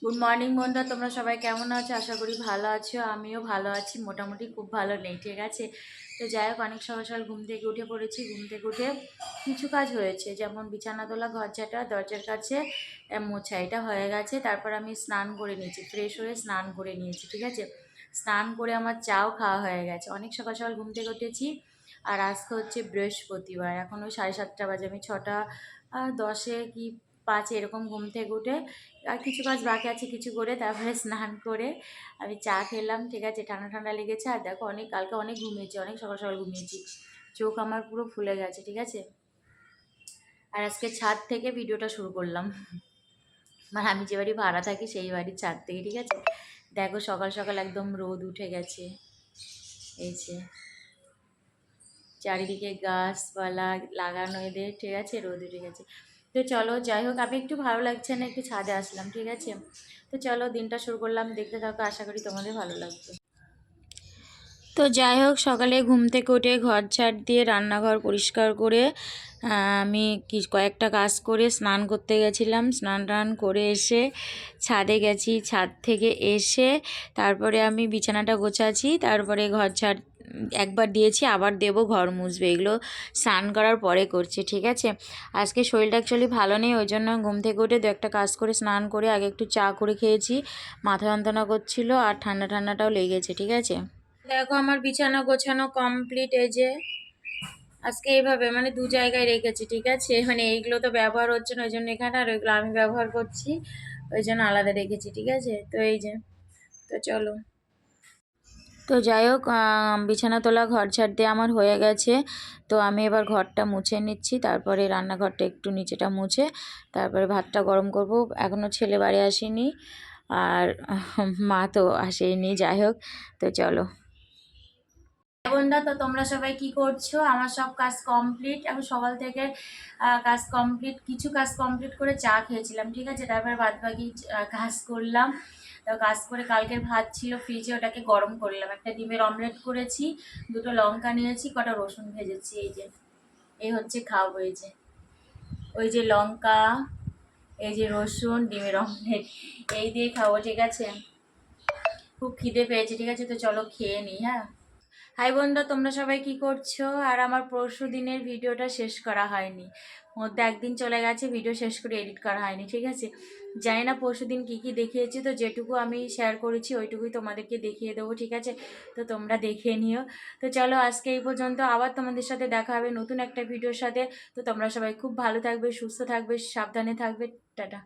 Good morning বন্ধুরা, তোমরা সবাই কেমন আছো? আশা করি ভালো আছো। আমিও ভালো আছি, মোটামুটি খুব ভালো নেই, ঠিক আছে। তো যাই হোক, অনেক সকাল সকাল ঘুম থেকে উঠে পড়েছি। ঘুম থেকে উঠে কিছু কাজ হয়েছে, যেমন বিছানা তোলা, ঘর ঝাঁটা, দরজার কাছে মোছা, এটা হয়ে গেছে। তারপর আমি স্নান করে নিয়েছি, ফ্রেশ হয়ে স্নান করে নিয়েছি, ঠিক আছে। স্নান করে আমার চাও খাওয়া হয়ে গেছে। অনেক সকাল সকাল ঘুম থেকে উঠেছি। আর আজকে হচ্ছে বৃহস্পতিবার, এখন ওই 7:30 বাজে। আমি 6টা 10 কি 5 এরকম ঘুম থেকে উঠে আর কিছু কাজ বাকি আছে কিছু করে, তারপরে স্নান করে আমি চা খেলাম, ঠিক আছে। ঠান্ডা ঠান্ডা লেগেছে। আর দেখো, কালকে অনেক ঘুমিয়েছি, অনেক সকাল সকাল ঘুমিয়েছি। চোখ আমার পুরো ফুলে গেছে, ঠিক আছে। আর আজকে ছাদ থেকে ভিডিওটা শুরু করলাম, মানে আমি যে বাড়ি ভাড়া থাকি সেই বাড়ির ছাদ থেকে, ঠিক আছে। দেখো, সকাল সকাল একদম রোদ উঠে গেছে, এই যে চারিদিকে গাছপালা লাগানো এদের, ঠিক আছে, রোদ উঠে গেছে। তো চলো, যাই হোক, আমি একটু ভালো লাগছে না, একটু ছাদে আসলাম, ঠিক আছে। তো চলো, দিনটা শুরু করলাম, দেখতে থাকো, আশা করি তোমাদের ভালো লাগবে। তো যাই হোক, সকালে ঘুম থেকে উঠে ঘর ঝাড় দিয়ে রান্নাঘর পরিষ্কার করে আমি কয়েকটা কাজ করে স্নান করতে গেছিলাম। স্নান টান করে এসে ছাদে গেছি। ছাদ থেকে এসে তারপরে আমি বিছানাটা গোছাচ্ছি, তারপরে ঘর ঝাড় একবার দিয়েছি, আবার দেবো, ঘর মুছবে। এগুলো স্নান করার পরে করছি, ঠিক আছে। আজকে শরীরটা অ্যাকচুয়ালি ভালো নেই, ওই জন্য ঘুম থেকে উঠে দু একটা কাজ করে স্নান করে আগে একটু চা করে খেয়েছি। মাথা যন্ত্রণা করছিল আর ঠান্ডা ঠান্ডাটাও লেগেছে, ঠিক আছে। দেখো, আমার বিছানা গোছানো কমপ্লিট। এই যে আজকে এইভাবে মানে দু জায়গায় রেখেছি, ঠিক আছে। মানে এইগুলো তো ব্যবহার হচ্ছে না, ওই জন্য এখানে, আর ওইগুলো আমি ব্যবহার করছি, ওই জন্য আলাদা রেখেছি, ঠিক আছে। তো এই যে, তো চলো। তো যাই হোক, বিছানা তোলা ঘর ঝাড় দিয়ে আমার হয়ে গেছে। তো আমি এবার ঘরটা মুছে নিচ্ছি, তারপরে রান্নাঘরটা একটু নিচেটা মুছে তারপরে ভাতটা গরম করব। এখনও ছেলে বাড়ি আসেনি আর মা তো আসেনি। যাই হোক, তো চলো। বন্ধুরা, তো তোমরা সবাই কি করছো? আমার সব কাজ কমপ্লিট, এখন সকাল থেকে কাজ কমপ্লিট, কিছু কাজ কমপ্লিট করে চা খেয়েছিলাম, ঠিক আছে। তারপর বাদ বাকি কাজ করলাম। তো কাজ করে কালকের ভাত ছিল ফ্রিজে, ওটাকে গরম করলাম। একটা ডিমের অমলেট করেছি, দুটো লঙ্কা নিয়েছি, কটা রসুন ভেজেছি। এই যে, এই হচ্ছে খাওয়াবো। এই যে, ওই যে লঙ্কা, এই যে রসুন, ডিমের অমলেট, এই দিয়ে খাবো, ঠিক আছে। খুব খিদে পেয়েছে, ঠিক আছে। তো চলো খেয়ে নিই, হ্যাঁ। হাই বন্ধুরা, তোমরা সবাই কি করছো? আর আমার পরশু দিনের ভিডিওটা শেষ করা হয়নি, মধ্যে একদিন চলে গেছে, ভিডিও শেষ করে এডিট করা হয়নি, ঠিক আছে। জানি না পরশু দিন কী কী দেখিয়েছি, তো যেটুকু আমি শেয়ার করেছি ওইটুকুই তোমাদেরকে দেখিয়ে দেবো, ঠিক আছে। তো তোমরা দেখে নিও। তো চলো, আজকে এই পর্যন্ত, আবার তোমাদের সাথে দেখা হবে নতুন একটা ভিডিওর সাথে। তো তোমরা সবাই খুব ভালো থাকবে, সুস্থ থাকবে, সাবধানে থাকবে। টাটা।